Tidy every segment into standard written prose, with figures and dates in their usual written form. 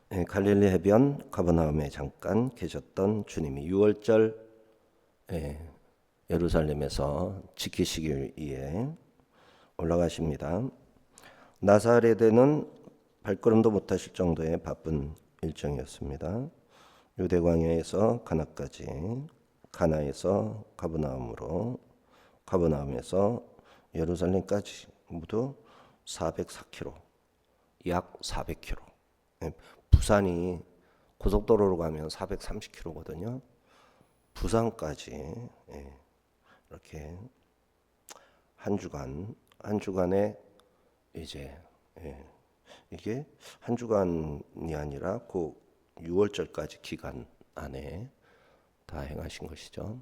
갈릴리 해변 가버나움에 잠깐 계셨던 주님이 6월절 예루살렘에서 지키시기 위해 올라가십니다. 나사렛에는 발걸음도 못하실 정도의 바쁜 일정이었습니다. 유대 광야에서 가나까지, 가나에서 가버나움으로, 가버나움에서 예루살렘까지 모두 404km, 약 400km. 부산이 고속도로로 가면 430km거든요. 부산까지 이렇게 한 주간에 이제 이게 한 주간이 아니라 그 6월절까지 기간 안에 다 행하신 것이죠.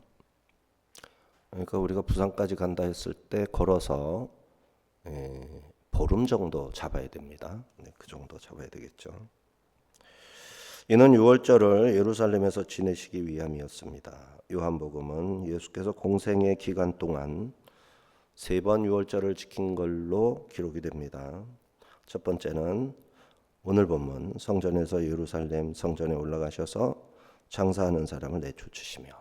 그러니까 우리가 부산까지 간다 했을 때 걸어서 보름 정도 잡아야 됩니다. 그 정도 잡아야 되겠죠. 이는 6월절을 예루살렘에서 지내시기 위함이었습니다. 요한복음은 예수께서 공생의 기간 동안 3번 6월절을 지킨 걸로 기록이 됩니다. 첫 번째는 오늘 본문 성전에서 예루살렘 성전에 올라가셔서 장사하는 사람을 내쫓으시며로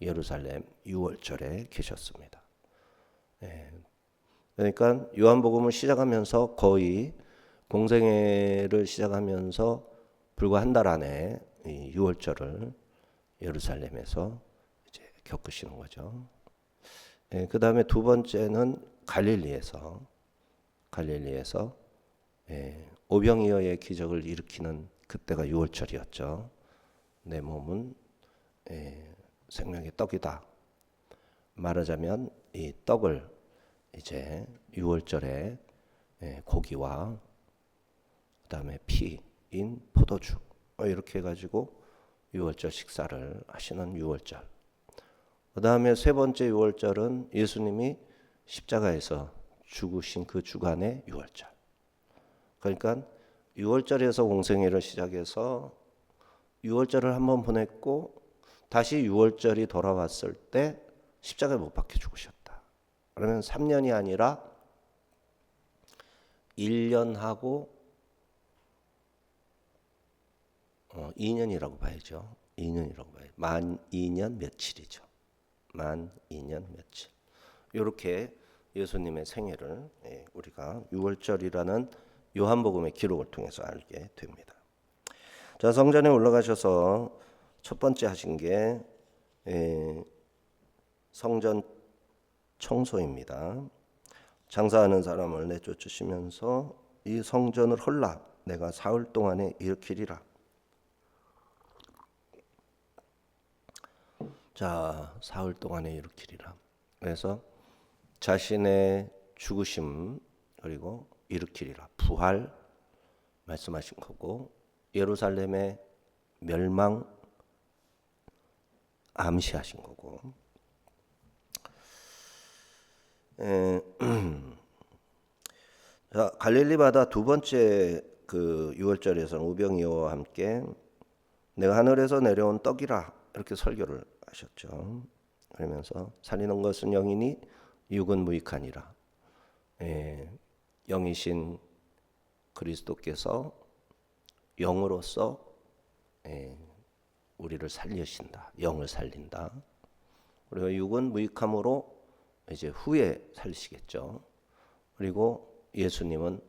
예루살렘 6월절에 계셨습니다. 그러니까 요한복음을 시작하면서 거의 공생애를 시작하면서 불과 한 달 안에 이 6월절을 예루살렘에서 이제 겪으시는 거죠. 그 다음에 두 번째는 갈릴리에서 오병이어의 기적을 일으키는 그때가 6월절이었죠. 내 몸은 생명의 떡이다. 말하자면 이 떡을 이제 6월절에 고기와 그다음에 피인 포도주 이렇게 해가지고 6월절 식사를 하시는 6월절. 그다음에 세 번째 6월절은 예수님이 십자가에서 죽으신 그 주간의 6월절. 그러니까 6월절에서 공생애를 시작해서 6월절을 한번 보냈고 다시 6월절이 돌아왔을 때 십자가에 못 박혀 죽으셨다. 그러면 3년이 아니라 1년하고 2년이라고 봐야죠. 2년이라고 봐야죠. 만 2년 며칠이죠. 만 2년 며칠. 이렇게 예수님의 생애를 우리가 6월절이라는 요한복음의 기록을 통해서 알게 됩니다. 자, 성전에 올라가셔서 첫 번째 하신 게 성전 청소입니다. 장사하는 사람을 내쫓으시면서 이 성전을 헐라 내가 사흘 동안에 일으키리라. 자, 사흘 동안에 일으키리라. 그래서 자신의 죽으심 그리고 일으키리라. 부활 말씀하신 거고 예루살렘의 멸망 암시하신 거고 자, 갈릴리 바다 두 번째 그 6월절에서는 우병이어와 함께 내가 하늘에서 내려온 떡이라 이렇게 설교를 하셨죠. 그러면서 살리는 것은 영이니 육은 무익하니라. 영이신 그리스도께서 영으로서 우리를 살리신다. 영을 살린다. 그리고 육은 무익함으로 이제 후에 살리시겠죠. 그리고 예수님은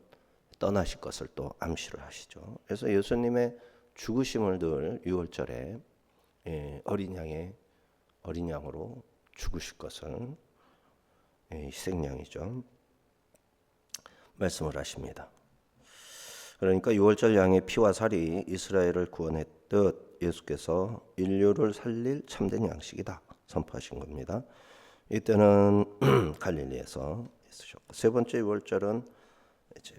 떠나실 것을 또 암시를 하시죠. 그래서 예수님의 죽으심을 늘 6월절에 어린 양으로 죽으실 것을 희생양이죠. 말씀을 하십니다. 그러니까 6월절 양의 피와 살이 이스라엘을 구원했듯 예수께서 인류를 살릴 참된 양식이다 선포하신 겁니다. 이때는 갈릴리에서 있으셨고 세 번째 6월절은 이제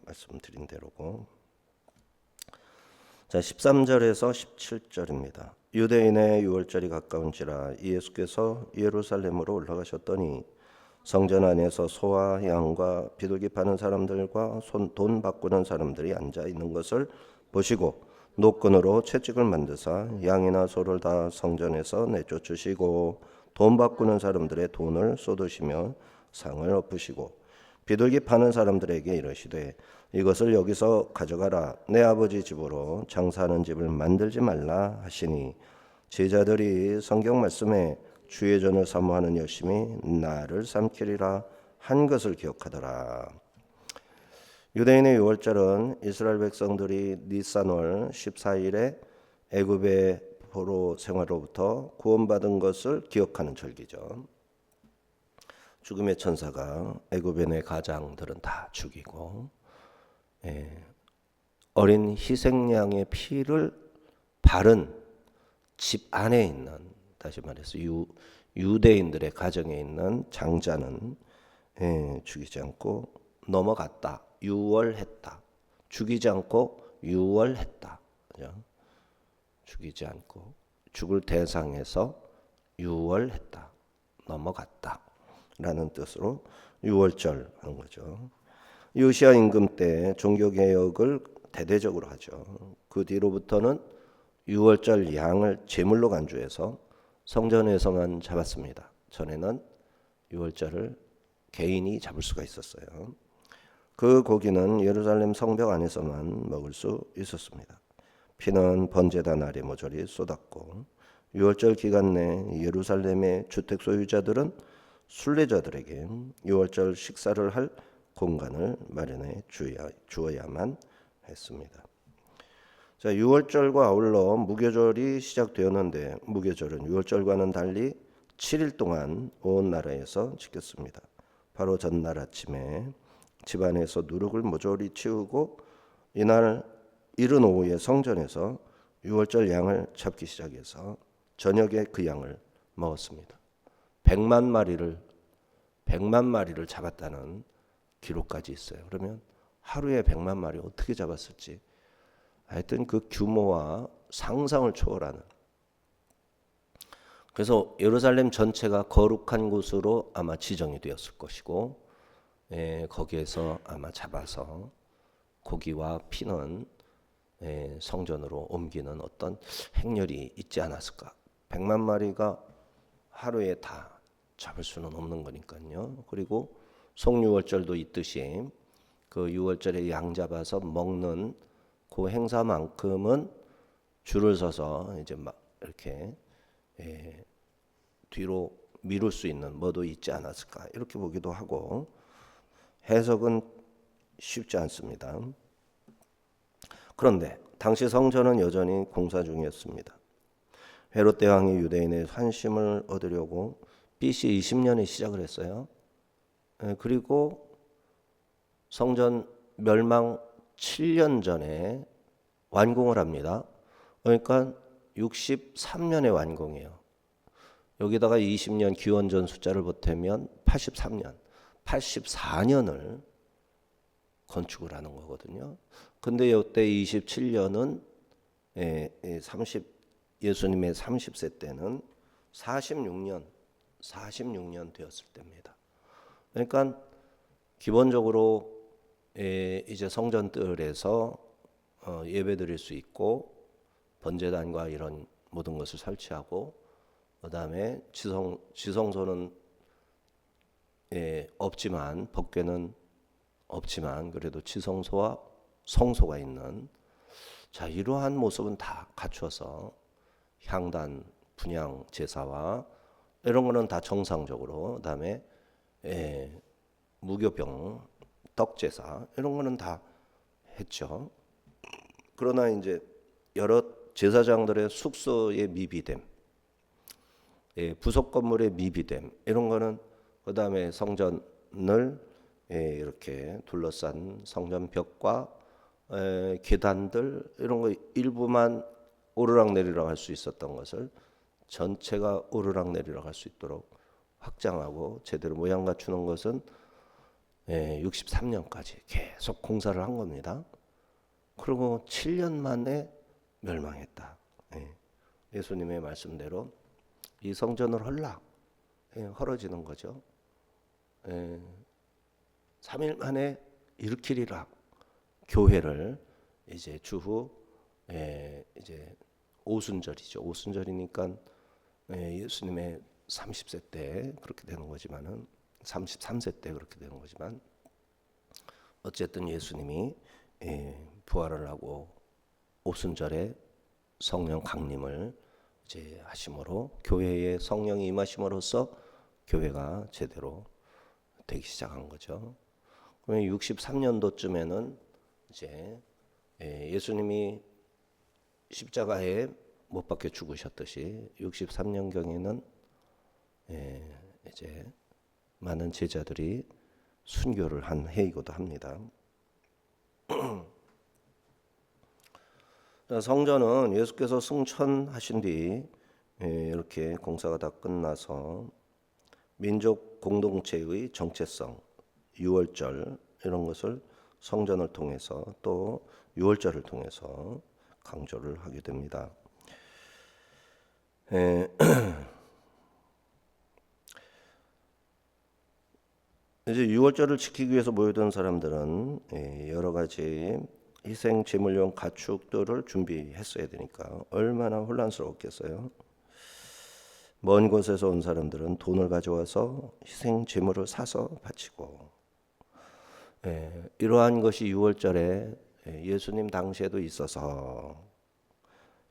말씀드린 대로고 자 13절에서 17절입니다. 유대인의 6월절이 가까운지라 예수께서 예루살렘으로 올라가셨더니 성전 안에서 소와 양과 비둘기 파는 사람들과 돈 바꾸는 사람들이 앉아 있는 것을 보시고 노끈으로 채찍을 만드사 양이나 소를 다 성전에서 내쫓으시고 돈 바꾸는 사람들의 돈을 쏟으시며 상을 엎으시고 비둘기 파는 사람들에게 이르시되 이것을 여기서 가져가라. 내 아버지 집으로 장사하는 집을 만들지 말라 하시니 제자들이 성경 말씀에 주의 전을 사모하는 열심이 나를 삼키리라 한 것을 기억하더라. 유대인의 유월절은 이스라엘 백성들이 니산월 14일에 애굽의 포로 생활로부터 구원받은 것을 기억하는 절기죠. 죽음의 천사가 애굽의 내 가장들은 다 죽이고 어린 희생양의 피를 바른 집 안에 있는, 다시 말해서 유대인들의 가정에 있는 장자는 죽이지 않고 넘어갔다. 유월했다. 죽이지 않고 유월했다. 그죠? 죽이지 않고 죽을 대상에서 유월했다. 넘어갔다. 라는 뜻으로 유월절 하는 거죠. 요시야 임금 때 종교개혁을 대대적으로 하죠. 그 뒤로부터는 유월절 양을 제물로 간주해서 성전에서만 잡았습니다. 전에는 유월절을 개인이 잡을 수가 있었어요. 그 고기는 예루살렘 성벽 안에서만 먹을 수 있었습니다. 피는 번제단 아래 모조리 쏟았고 유월절 기간 내 예루살렘의 주택 소유자들은 순례자들에게 유월절 식사를 할 공간을 마련해 주어야만 했습니다. 자, 유월절과 아울러 무교절이 시작되었는데 무교절은 유월절과는 달리 7일 동안 온 나라에서 지켰습니다. 바로 전날 아침에 집안에서 누룩을 모조리 치우고 이날 이른 오후에 성전에서 유월절 양을 잡기 시작해서 저녁에 그 양을 먹었습니다. 100만 마리를 잡았다는 기록까지 있어요. 그러면 하루에 100만 마리 어떻게 잡았을지 하여튼 그 규모와 상상을 초월하는. 그래서 예루살렘 전체가 거룩한 곳으로 아마 지정이 되었을 것이고 거기에서 아마 잡아서 고기와 피는 성전으로 옮기는 어떤 행렬이 있지 않았을까. 100만 마리가 하루에 다 잡을 수는 없는 거니까요. 그리고 속유월절도 있듯이 그 유월절에 양 잡아서 먹는 그 행사만큼은 줄을 서서 이제 막 이렇게 뒤로 미룰 수 있는 뭐도 있지 않았을까 이렇게 보기도 하고 해석은 쉽지 않습니다. 그런데 당시 성전은 여전히 공사 중이었습니다. 헤롯 대왕이 유대인의 환심을 얻으려고 BC 20년에 시작을 했어요. 그리고 성전 멸망 7년 전에 완공을 합니다. 그러니까 63년에 완공해요. 여기다가 20년 기원전 숫자를 보태면 83년, 84년을 건축을 하는 거거든요. 근데 이때 27년은 예수님의 30세 때는 46년 되었을 때입니다. 그러니까 기본적으로 이제 성전뜰에서 예배드릴 수 있고 번제단과 이런 모든 것을 설치하고 그다음에 지성소는 없지만 법궤는 없지만 그래도 지성소와 성소가 있는 자 이러한 모습은 다 갖춰서 향단 분향 제사와 이런 거는 다 정상적으로 그다음에 무교병 떡제사 이런 거는 다 했죠. 그러나 이제 여러 제사장들의 숙소의 미비됨, 부속 건물의 미비됨 이런 거는 그다음에 성전을 이렇게 둘러싼 성전 벽과 계단들 이런 거 일부만 오르락내리락 할 수 있었던 것을 전체가 오르락내리락 할 수 있도록 확장하고 제대로 모양 갖추는 것은 63년까지 계속 공사를 한 겁니다. 그리고 7년 만에 멸망했다. 예수님의 말씀대로 이 성전을 헐어지는 거죠. 3일 만에 일으키리라. 교회를 이제 주후 이제 오순절이죠. 오순절이니까 예수님의 30세 때 그렇게 되는 거지만은 33세 때 그렇게 되는 거지만 어쨌든 예수님이 부활을 하고 오순절에 성령 강림을 이제 하심으로 교회에 성령이 임하심으로써 교회가 제대로 되기 시작한 거죠. 그러면 63년도쯤에는 이제 예수님이 십자가에 못 박혀 죽으셨듯이 63년경에는 이제 많은 제자들이 순교를 한 해이기도 합니다. 성전은 예수께서 승천하신 뒤 이렇게 공사가 다 끝나서 민족 공동체의 정체성, 유월절 이런 것을 성전을 통해서 또 유월절을 통해서 강조를 하게 됩니다. 이제 유월절을 지키기 위해서 모여든 사람들은 여러 가지 희생 제물용 가축들을 준비했어야 되니까 얼마나 혼란스러웠겠어요. 먼 곳에서 온 사람들은 돈을 가져와서 희생 제물을 사서 바치고 이러한 것이 유월절에 예수님 당시에도 있어서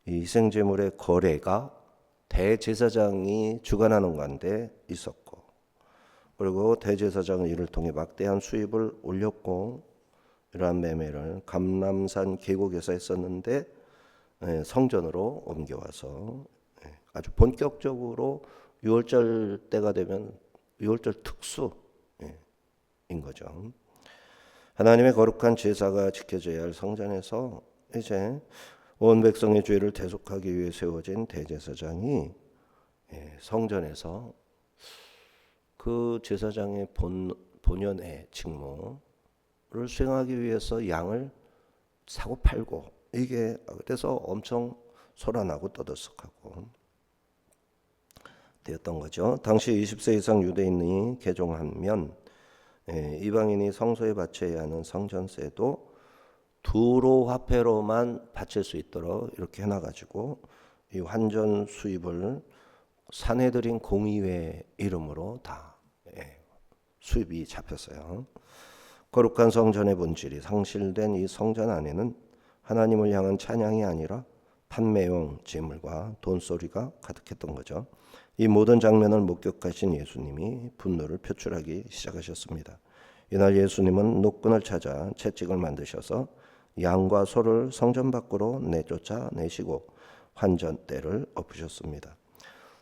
이 희생 제물의 거래가 대제사장이 주관하는 가운데 있었고 그리고 대제사장은 이를 통해 막대한 수입을 올렸고 이러한 매매를 감람산 계곡에서 했었는데 성전으로 옮겨와서 아주 본격적으로 유월절 때가 되면 유월절 특수인 거죠. 하나님의 거룩한 제사가 지켜져야 할 성전에서 이제 온 백성의 죄를 대속하기 위해 세워진 대제사장이 성전에서 그 제사장의 본연의 직무를 수행하기 위해서 양을 사고 팔고 이게 그래서 엄청 소란하고 떠들썩하고 되었던 거죠. 당시 20세 이상 유대인이 개종하면 이방인이 성소에 바쳐야 하는 성전세도 두로 화폐로만 바칠 수 있도록 이렇게 해놔가지고 이 환전 수입을 사내들인 공의회 이름으로 다 수입이 잡혔어요. 거룩한 성전의 본질이 상실된 이 성전 안에는 하나님을 향한 찬양이 아니라 판매용 제물과 돈소리가 가득했던 거죠. 이 모든 장면을 목격하신 예수님이 분노를 표출하기 시작하셨습니다. 이날 예수님은 노끈을 찾아 채찍을 만드셔서 양과 소를 성전 밖으로 내쫓아내시고 환전대를 엎으셨습니다.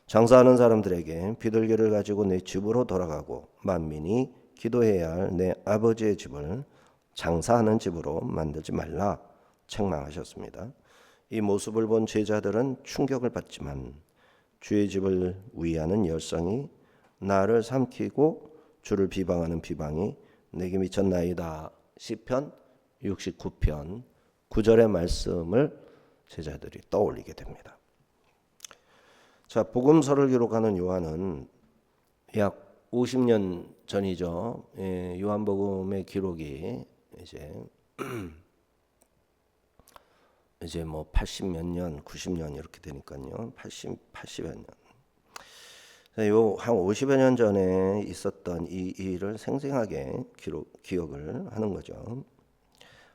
장사하는 사람들에게 비둘기를 가지고 내 집으로 돌아가고 만민이 기도해야 할 내 아버지의 집을 장사하는 집으로 만들지 말라 책망하셨습니다. 이 모습을 본 제자들은 충격을 받지만 주의 집을 위하는 열성이 나를 삼키고 주를 비방하는 비방이 내게 미쳤나이다. 시편 69편 9절의 말씀을 제자들이 떠올리게 됩니다. 자, 복음서를 기록하는 요한은 약 50년 전이죠. 요한복음의 기록이 이제 뭐 80몇 년, 90년 이렇게 되니까요. 80여 년. 요 한 50여 년 전에 있었던 이 일을 생생하게 기억을 하는 거죠.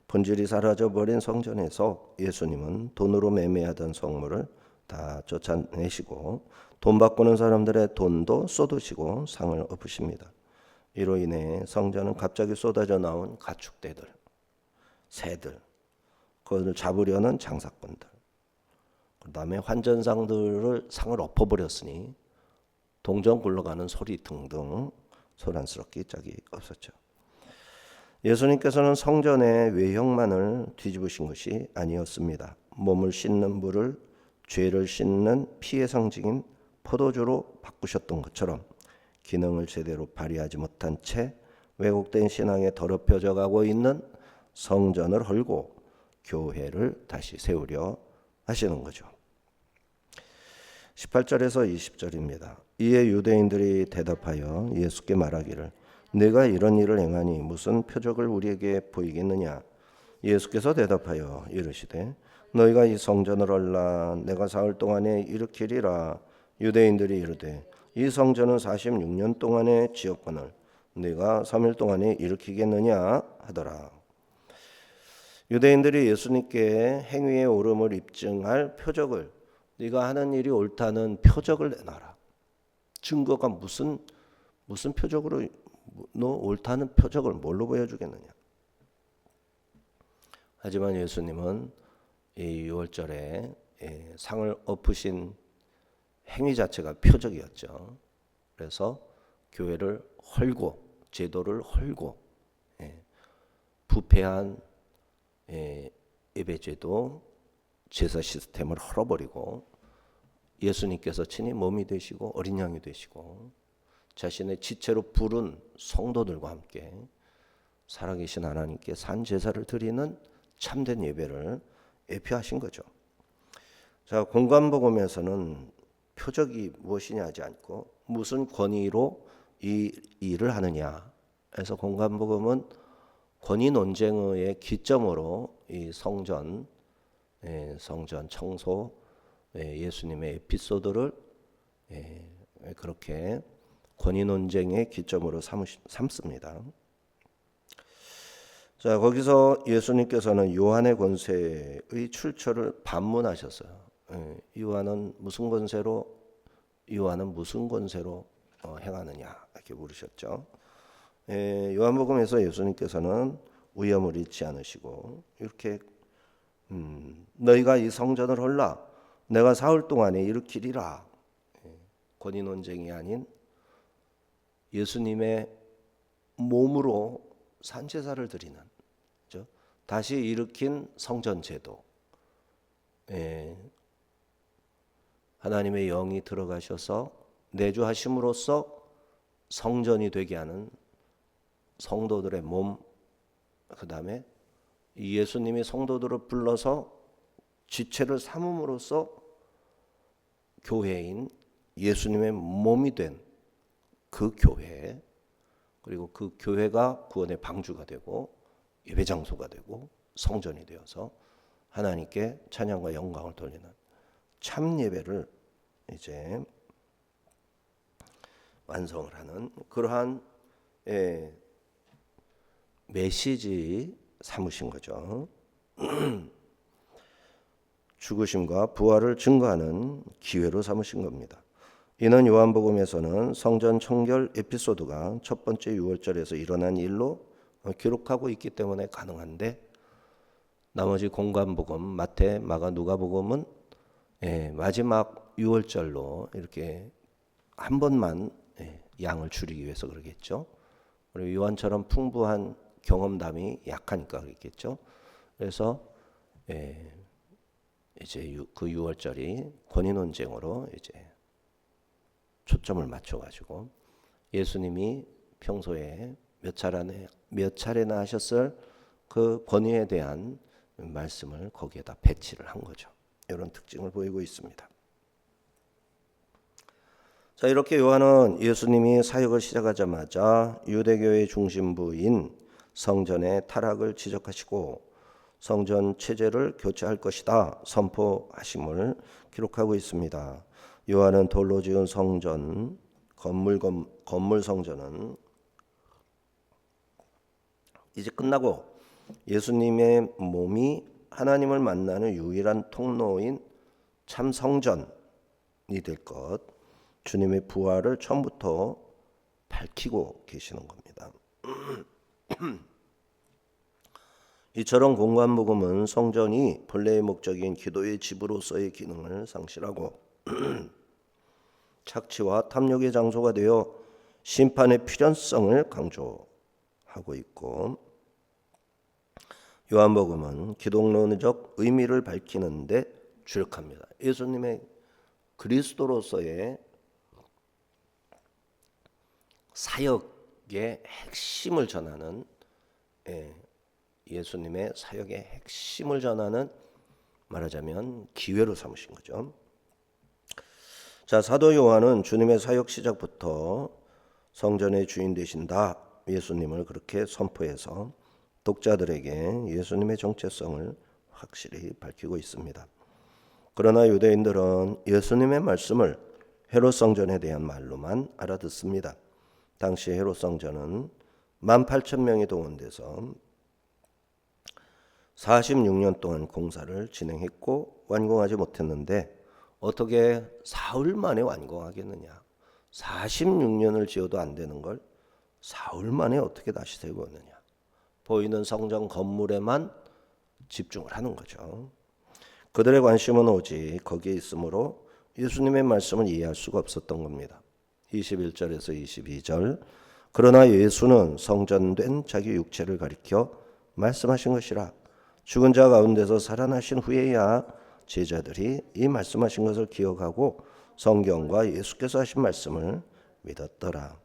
본질이 사라져버린 성전에서 예수님은 돈으로 매매하던 성물을 다 쫓아내시고 돈 바꾸는 사람들의 돈도 쏟으시고 상을 엎으십니다. 이로 인해 성전은 갑자기 쏟아져 나온 가축대들, 새들, 그것을 잡으려는 장사꾼들, 그 다음에 환전상들을 상을 엎어버렸으니 동전 굴러가는 소리 등등 소란스럽게 짝이 없었죠. 예수님께서는 성전의 외형만을 뒤집으신 것이 아니었습니다. 몸을 씻는 물을 죄를 씻는 피의 상징인 포도주로 바꾸셨던 것처럼 기능을 제대로 발휘하지 못한 채 왜곡된 신앙에 더럽혀져 가고 있는 성전을 헐고 교회를 다시 세우려 하시는 거죠. 18절에서 20절입니다. 이에 유대인들이 대답하여 예수께 말하기를 네가 이런 일을 행하니 무슨 표적을 우리에게 보이겠느냐. 예수께서 대답하여 이르시되 너희가 이 성전을 헐라 내가 사흘 동안에 일으키리라. 유대인들이 이르되 이 성전은 46년 동안의 지었거늘 네가 3일 동안에 일으키겠느냐 하더라. 유대인들이 예수님께 행위의 옳음을 입증할 표적을, 네가 하는 일이 옳다는 표적을 내놔라. 증거가 무슨 표적으로, 너 옳다는 표적을 뭘로 보여주겠느냐. 하지만 예수님은 이 유월절에 상을 엎으신 행위 자체가 표적이었죠. 그래서 교회를 헐고, 제도를 헐고, 부패한 예배제도, 제사 시스템을 헐어버리고 예수님께서 친히 몸이 되시고 어린 양이 되시고 자신의 지체로 부른 성도들과 함께 살아계신 하나님께 산 제사를 드리는 참된 예배를 예표하신 거죠. 자, 공관복음에서는 표적이 무엇이냐 하지 않고 무슨 권위로 이 일을 하느냐 해서 공관복음은 권위 논쟁의 기점으로 이 성전 청소, 예수님의 에피소드를 그렇게 권위 논쟁의 기점으로 삼습니다. 자, 거기서 예수님께서는 요한의 권세의 출처를 반문하셨어요. 요한은 무슨 권세로 행하느냐 이렇게 물으셨죠. 요한복음에서 예수님께서는 위험을 잊지 않으시고 이렇게 너희가 이 성전을 헐라 내가 사흘 동안에 일으키리라. 권위 논쟁이 아닌 예수님의 몸으로 산제사를 드리는, 그렇죠? 다시 일으킨 성전 제도, 하나님의 영이 들어가셔서 내주하심으로써 성전이 되게 하는 성도들의 몸, 그 다음에 예수님이 성도들을 불러서 지체를 삼음으로써 교회인 예수님의 몸이 된 그 교회, 그리고 그 교회가 구원의 방주가 되고 예배 장소가 되고 성전이 되어서 하나님께 찬양과 영광을 돌리는 참 예배를 이제 완성을 하는 그러한 메시지 삼으신 거죠. 죽으심과 부활을 증거하는 기회로 삼으신 겁니다. 이는 요한복음에서는 성전 청결 에피소드가 첫 번째 유월절에서 일어난 일로 기록하고 있기 때문에 가능한데 나머지 공관복음 마태, 마가, 누가복음은 마지막 유월절로 이렇게 한 번만 양을 줄이기 위해서 그러겠죠. 그리고 요한처럼 풍부한 경험담이 약하니까 그랬겠죠. 그래서 이제 그 유월절이 권위 논쟁으로 이제 초점을 맞춰가지고 예수님이 평소에 몇 차례나 하셨을 그 권위에 대한 말씀을 거기에다 배치를 한 거죠. 이런 특징을 보이고 있습니다. 자, 이렇게 요한은 예수님이 사역을 시작하자마자 유대교의 중심부인 성전의 타락을 지적하시고 성전 체제를 교체할 것이다 선포하심을 기록하고 있습니다. 요한은 돌로 지은 성전, 건물 성전은 이제 끝나고 예수님의 몸이 하나님을 만나는 유일한 통로인 참 성전이 될 것, 주님의 부활을 처음부터 밝히고 계시는 겁니다. 이처럼 공관복음은 성전이 본래의 목적인 기도의 집으로서의 기능을 상실하고 착취와 탐욕의 장소가 되어 심판의 필연성을 강조하고 있고 요한복음은 기독론적 의미를 밝히는데 주력합니다. 예수님의 그리스도로서의 사역의 핵심을 전하는 예수님의 사역의 핵심을 전하는 말하자면 기회로 삼으신 거죠. 자, 사도 요한은 주님의 사역 시작부터 성전의 주인 되신다 예수님을 그렇게 선포해서 독자들에게 예수님의 정체성을 확실히 밝히고 있습니다. 그러나 유대인들은 예수님의 말씀을 헤롯 성전에 대한 말로만 알아듣습니다. 당시 헤롯 성전은 18,000명이 동원돼서 46년 동안 공사를 진행했고 완공하지 못했는데 어떻게 사흘 만에 완공하겠느냐. 46년을 지어도 안 되는 걸 사흘 만에 어떻게 다시 세우느냐. 보이는 성전 건물에만 집중을 하는 거죠. 그들의 관심은 오직 거기에 있으므로 예수님의 말씀을 이해할 수가 없었던 겁니다. 21절에서 22절. 그러나 예수는 성전된 자기 육체를 가리켜 말씀하신 것이라. 죽은 자 가운데서 살아나신 후에야 제자들이 이 말씀하신 것을 기억하고 성경과 예수께서 하신 말씀을 믿었더라.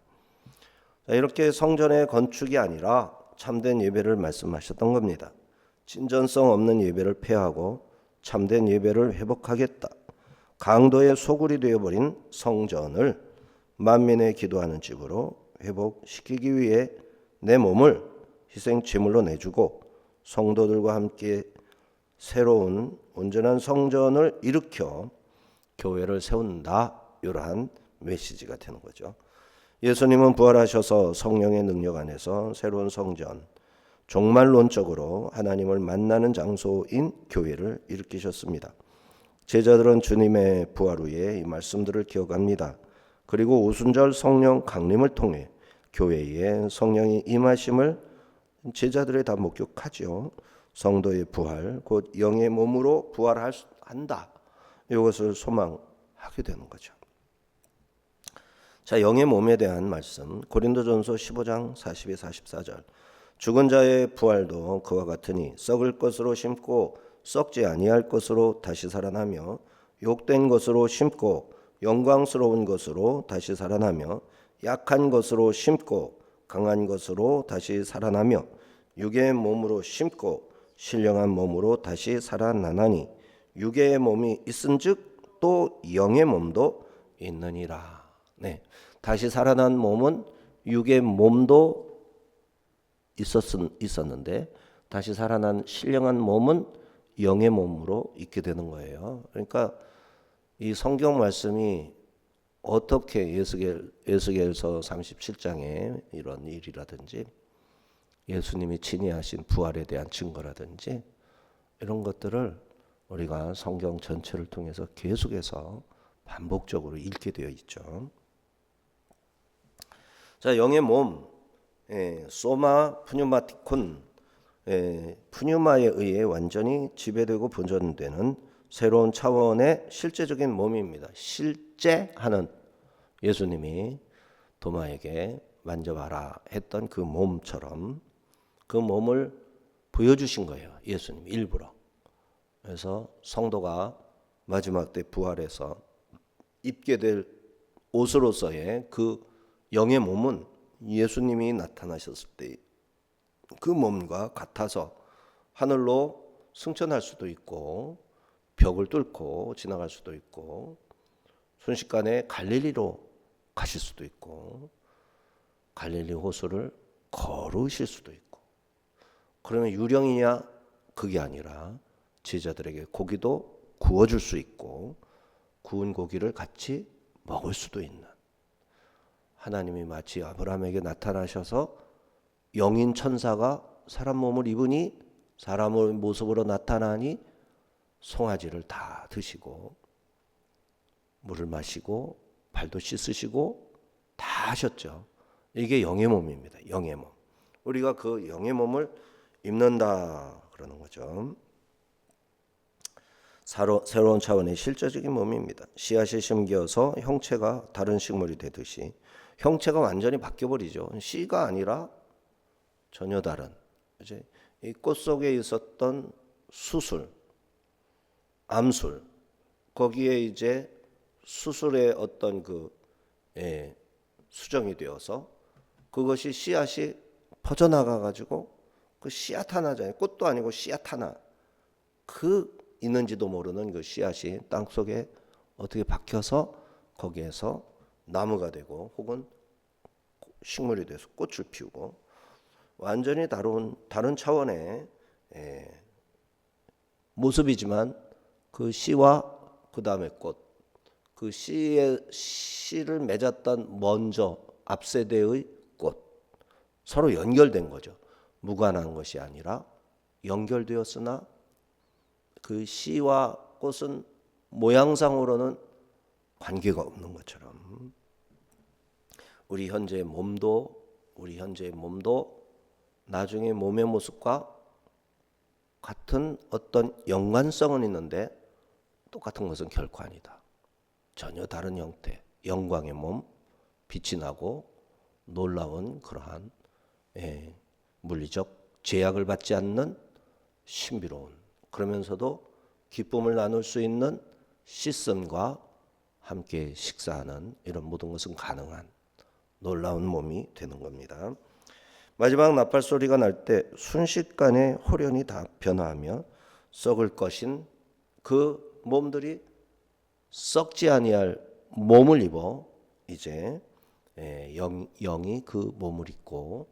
이렇게 성전의 건축이 아니라 참된 예배를 말씀하셨던 겁니다. 진전성 없는 예배를 폐하고 참된 예배를 회복하겠다. 강도의 소굴이 되어버린 성전을 만민의 기도하는 집으로 회복시키기 위해 내 몸을 희생 제물로 내주고 성도들과 함께 새로운 온전한 성전을 일으켜 교회를 세운다. 이러한 메시지가 되는 거죠. 예수님은 부활하셔서 성령의 능력 안에서 새로운 성전, 종말론적으로 하나님을 만나는 장소인 교회를 일으키셨습니다. 제자들은 주님의 부활 후에 이 말씀들을 기억합니다. 그리고 오순절 성령 강림을 통해 교회에 성령이 임하심을 제자들이 다 목격하죠. 성도의 부활, 곧 영의 몸으로 부활한다. 이것을 소망하게 되는 거죠. 자, 영의 몸에 대한 말씀 고린도전서 15장 42, 44절. 죽은 자의 부활도 그와 같으니 썩을 것으로 심고 썩지 아니할 것으로 다시 살아나며 욕된 것으로 심고 영광스러운 것으로 다시 살아나며 약한 것으로 심고 강한 것으로 다시 살아나며 육의 몸으로 심고 신령한 몸으로 다시 살아나나니 육의 몸이 있은즉 또 영의 몸도 있느니라. 네, 다시 살아난 몸은 육의 몸도 있었는데 다시 살아난 신령한 몸은 영의 몸으로 있게 되는 거예요. 그러니까 이 성경 말씀이 어떻게 에스겔서 37장에 이런 일이라든지 예수님이 친히 하신 부활에 대한 증거라든지 이런 것들을 우리가 성경 전체를 통해서 계속해서 반복적으로 읽게 되어 있죠. 자, 영의 몸, 소마 푸뉴마티콘, 푸뉴마에 의해 완전히 지배되고 보존되는 새로운 차원의 실제적인 몸입니다. 실제하는 예수님이 도마에게 만져봐라 했던 그 몸처럼 그 몸을 보여주신 거예요. 예수님 일부러. 그래서 성도가 마지막 때 부활해서 입게 될 옷으로서의 그 영의 몸은 예수님이 나타나셨을 때 그 몸과 같아서 하늘로 승천할 수도 있고 벽을 뚫고 지나갈 수도 있고 순식간에 갈릴리로 가실 수도 있고 갈릴리 호수를 걸으실 수도 있고 그러면 유령이냐? 그게 아니라 제자들에게 고기도 구워줄 수 있고 구운 고기를 같이 먹을 수도 있는 하나님이 마치 아브라함에게 나타나셔서 영인 천사가 사람 몸을 입으니 사람의 모습으로 나타나니 송아지를 다 드시고 물을 마시고 발도 씻으시고 다 하셨죠. 이게 영의 몸입니다. 영의 몸. 우리가 그 영의 몸을 입는다 그러는 거죠. 새로운 차원의 실제적인 몸입니다. 씨앗이 심겨서 형체가 다른 식물이 되듯이 형체가 완전히 바뀌어버리죠. 씨가 아니라 전혀 다른 이제 이 꽃 속에 있었던 수술, 암술 거기에 이제 수술의 어떤 그 수정이 되어서 그것이 씨앗이 퍼져나가 가지고 그 씨앗 하나잖아요. 꽃도 아니고 씨앗 하나 그 있는지도 모르는 그 씨앗이 땅 속에 어떻게 박혀서 거기에서 나무가 되고 혹은 식물이 돼서 꽃을 피우고 완전히 다른 차원의 모습이지만 그 씨와 그 다음에 꽃, 그 씨를 맺었던 먼저 앞세대의 꽃 서로 연결된 거죠. 무관한 것이 아니라 연결되었으나 그 씨와 꽃은 모양상으로는 관계가 없는 것처럼 우리 현재의 몸도 나중에 몸의 모습과 같은 어떤 연관성은 있는데 똑같은 것은 결코 아니다. 전혀 다른 형태, 영광의 몸, 빛이 나고 놀라운 그러한 물리적 제약을 받지 않는 신비로운, 그러면서도 기쁨을 나눌 수 있는 씻음과 함께 식사하는 이런 모든 것은 가능한 놀라운 몸이 되는 겁니다. 마지막 나팔 소리가 날 때 순식간에 홀연히 다 변화하며 썩을 것인 그 몸들이 썩지 아니할 몸을 입어 이제 영이 그 몸을 입고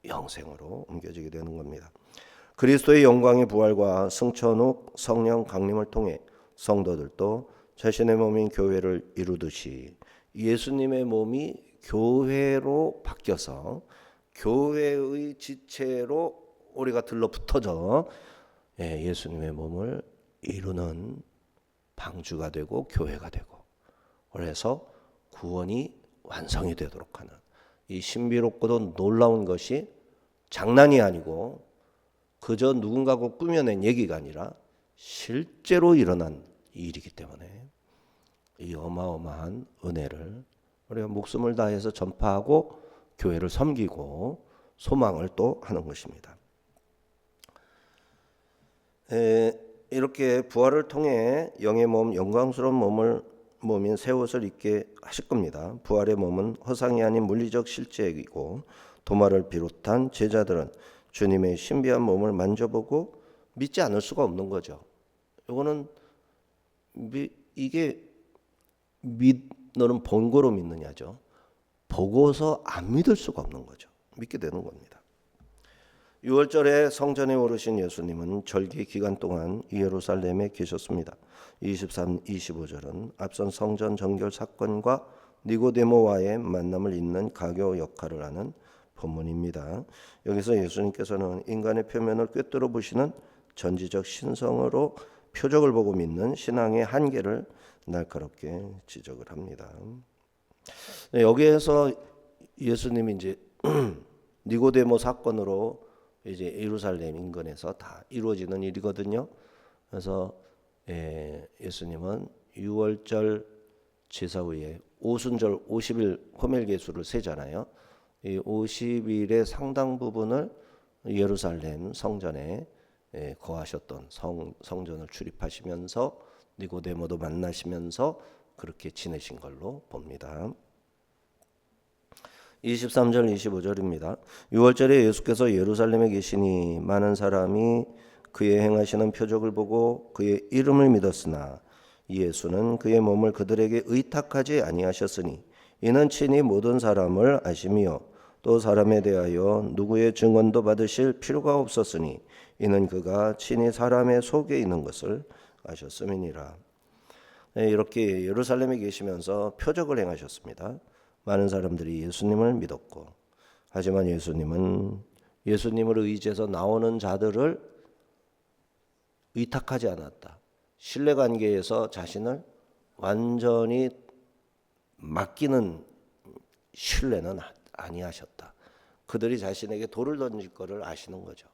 영생으로 옮겨지게 되는 겁니다. 그리스도의 영광의 부활과 승천 후 성령 강림을 통해 성도들도 자신의 몸인 교회를 이루듯이 예수님의 몸이 교회로 바뀌어서 교회의 지체로 우리가 들러붙어져 예수님의 몸을 이루는 방주가 되고 교회가 되고, 그래서 구원이 완성이 되도록 하는 이 신비롭고도 놀라운 것이 장난이 아니고 그저 누군가가 꾸며낸 얘기가 아니라 실제로 일어난 일이기 때문에 이 어마어마한 은혜를 우리가 목숨을 다해서 전파하고 교회를 섬기고 소망을 또 하는 것입니다. 이렇게 부활을 통해 영의 몸, 영광스러운 몸인 새 옷을 입게 하실 겁니다. 부활의 몸은 허상이 아닌 물리적 실제이고 도마를 비롯한 제자들은 주님의 신비한 몸을 만져보고 믿지 않을 수가 없는 거죠. 이거는 이게 너는 본 거로 믿느냐죠. 보고서 안 믿을 수가 없는 거죠. 믿게 되는 겁니다. 6월절에 성전에 오르신 예수님은 절기 기간 동안 예루살렘에 계셨습니다. 23, 25절은 앞선 성전 정결 사건과 니고데모와의 만남을 잇는 가교 역할을 하는 본문입니다. 여기서 예수님께서는 인간의 표면을 꿰뚫어 보시는 전지적 신성으로 표적을 보고 믿는 신앙의 한계를 날카롭게 지적을 합니다. 여기에서 예수님이 이제 니고데모 사건으로 이제 예루살렘 인근에서 다 이루어지는 일이거든요. 그래서 예수님은 6월절 제사 후에 오순절 50일 호멜계수를 세잖아요. 이 50일의 상당 부분을 예루살렘 성전에 거하셨던 성전을 출입하시면서 니고데모도 만나시면서 그렇게 지내신 걸로 봅니다. 23절 25절입니다. 6월절에 예수께서 예루살렘에 계시니 많은 사람이 그의 행하시는 표적을 보고 그의 이름을 믿었으나 예수는 그의 몸을 그들에게 의탁하지 아니하셨으니 이는 친히 모든 사람을 아시며 또 사람에 대하여 누구의 증언도 받으실 필요가 없었으니 이는 그가 친히 사람의 속에 있는 것을 아셨음이니라. 이렇게 예루살렘에 계시면서 표적을 행하셨습니다. 많은 사람들이 예수님을 믿었고, 하지만 예수님은 예수님을 의지해서 나오는 자들을 의탁하지 않았다. 신뢰관계에서 자신을 완전히 맡기는 신뢰는 아니하셨다. 그들이 자신에게 돌을 던질 것을 아시는 거죠.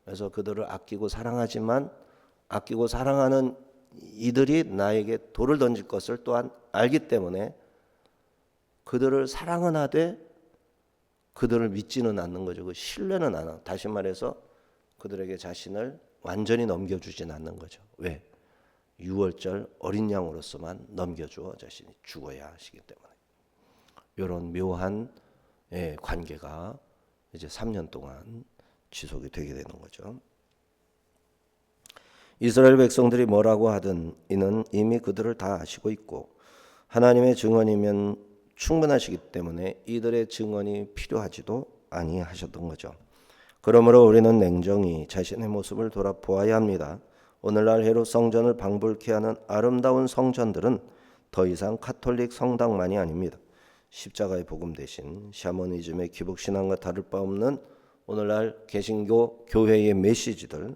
그래서 그들을 아끼고 사랑하지만 아끼고 사랑하는 이들이 나에게 돌을 던질 것을 또한 알기 때문에 그들을 사랑은 하되 그들을 믿지는 않는 거죠. 그 신뢰는 안 하고, 다시 말해서 그들에게 자신을 완전히 넘겨주진 않는 거죠. 왜? 6월절 어린 양으로서만 넘겨주어 자신이 죽어야 하시기 때문에. 이런 묘한 관계가 이제 3년 동안 지속이 되게 되는 거죠. 이스라엘 백성들이 뭐라고 하든 이는 이미 그들을 다 아시고 있고 하나님의 증언이면 충분하시기 때문에 이들의 증언이 필요하지도 아니하셨던 거죠. 그러므로 우리는 냉정히 자신의 모습을 돌아보아야 합니다. 오늘날 헤롯 성전을 방불케 하는 아름다운 성전들은 더 이상 카톨릭 성당만이 아닙니다. 십자가의 복음 대신 샤머니즘의 기복신앙과 다를 바 없는 오늘날 개신교 교회의 메시지들,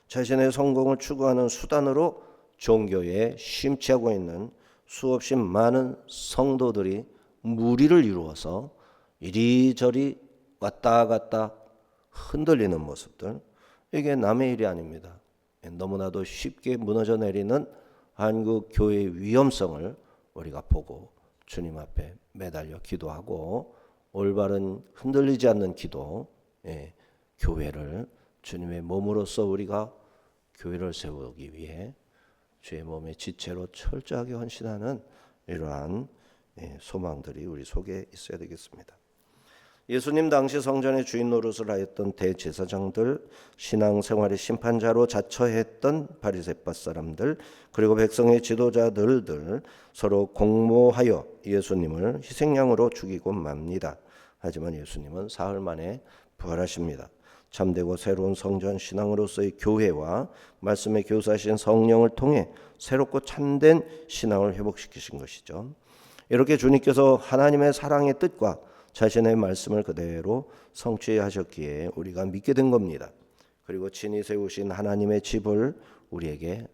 자신의 성공을 추구하는 수단으로 종교에 심취하고 있는 수없이 많은 성도들이 무리를 이루어서 이리저리 왔다 갔다 흔들리는 모습들, 이게 남의 일이 아닙니다. 너무나도 쉽게 무너져 내리는 한국 교회의 위험성을 우리가 보고 주님 앞에 매달려 기도하고 올바른 흔들리지 않는 기도, 교회를 주님의 몸으로서 우리가 교회를 세우기 위해 주의 몸의 지체로 철저하게 헌신하는 이러한 소망들이 우리 속에 있어야 되겠습니다. 예수님 당시 성전의 주인 노릇을 하였던 대제사장들, 신앙생활의 심판자로 자처했던 바리새파 사람들, 그리고 백성의 지도자들들 서로 공모하여 예수님을 희생양으로 죽이고 맙니다. 하지만 예수님은 사흘 만에 부활하십니다. 참되고 새로운 성전 신앙으로서의 교회와 말씀의 교사신 성령을 통해 새롭고 참된 신앙을 회복시키신 것이죠. 이렇게 주님께서 하나님의 사랑의 뜻과 자신의 말씀을 그대로 성취하셨기에 우리가 믿게 된 겁니다. 그리고 친히 세우신 하나님의 집을 우리에게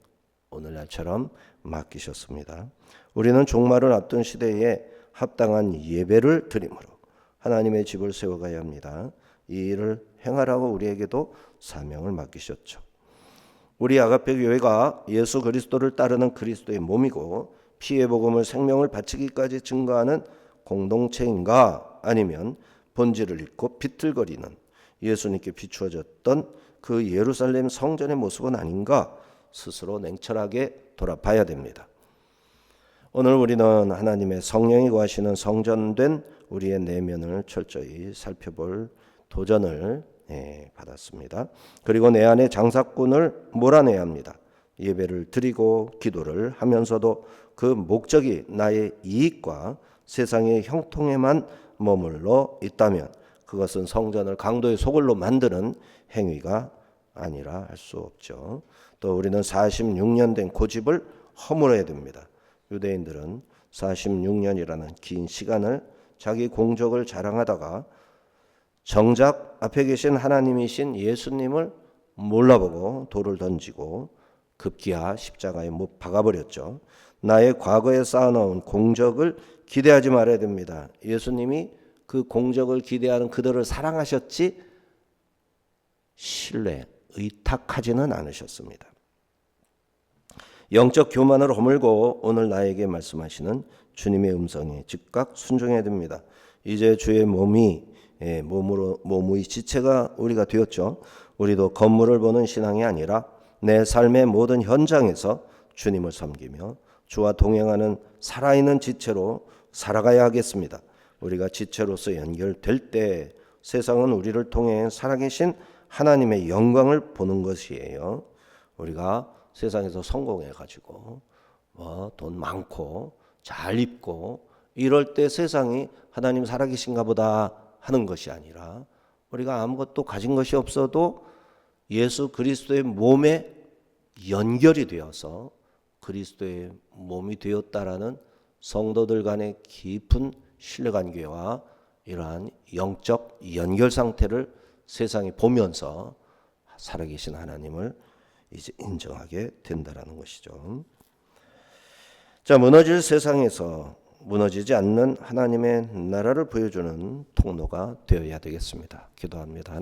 오늘날처럼 맡기셨습니다. 우리는 종말을 앞둔 시대에 합당한 예배를 드림으로 하나님의 집을 세워가야 합니다. 이 일을 행하라고 우리에게도 사명을 맡기셨죠. 우리 아가페 교회가 예수 그리스도를 따르는 그리스도의 몸이고 피의 복음을 생명을 바치기까지 증거하는 공동체인가, 아니면 본질을 잃고 비틀거리는 예수님께 비추어졌던 그 예루살렘 성전의 모습은 아닌가 스스로 냉철하게 돌아봐야 됩니다. 오늘 우리는 하나님의 성령이 거하시는 성전된 우리의 내면을 철저히 살펴볼 도전을 받았습니다. 그리고 내 안에 장사꾼을 몰아내야 합니다. 예배를 드리고 기도를 하면서도 그 목적이 나의 이익과 세상의 형통에만 머물러 있다면 그것은 성전을 강도의 소굴로 만드는 행위가 아니라 할 수 없죠. 또 우리는 46년 된 고집을 허물어야 됩니다. 유대인들은 46년이라는 긴 시간을 자기 공적을 자랑하다가 정작 앞에 계신 하나님이신 예수님을 몰라보고 돌을 던지고 급기야 십자가에 못 박아버렸죠. 나의 과거에 쌓아놓은 공적을 기대하지 말아야 됩니다. 예수님이 그 공적을 기대하는 그들을 사랑하셨지 신뢰, 의탁하지는 않으셨습니다. 영적 교만을 허물고 오늘 나에게 말씀하시는 주님의 음성에 즉각 순종해야 됩니다. 이제 주의 몸이 몸의 지체가 우리가 되었죠. 우리도 건물을 보는 신앙이 아니라 내 삶의 모든 현장에서 주님을 섬기며 주와 동행하는 살아있는 지체로 살아가야 하겠습니다. 우리가 지체로서 연결될 때 세상은 우리를 통해 살아계신 하나님의 영광을 보는 것이에요. 우리가 세상에서 성공해가지고 돈 많고 잘 입고 이럴 때 세상이 하나님 살아계신가 보다 하는 것이 아니라 우리가 아무것도 가진 것이 없어도 예수 그리스도의 몸에 연결이 되어서 그리스도의 몸이 되었다라는 성도들 간의 깊은 신뢰관계와 이러한 영적 연결 상태를 세상이 보면서 살아계신 하나님을 이제 인정하게 된다라는 것이죠. 자, 무너질 세상에서 무너지지 않는 하나님의 나라를 보여주는 통로가 되어야 되겠습니다. 기도합니다.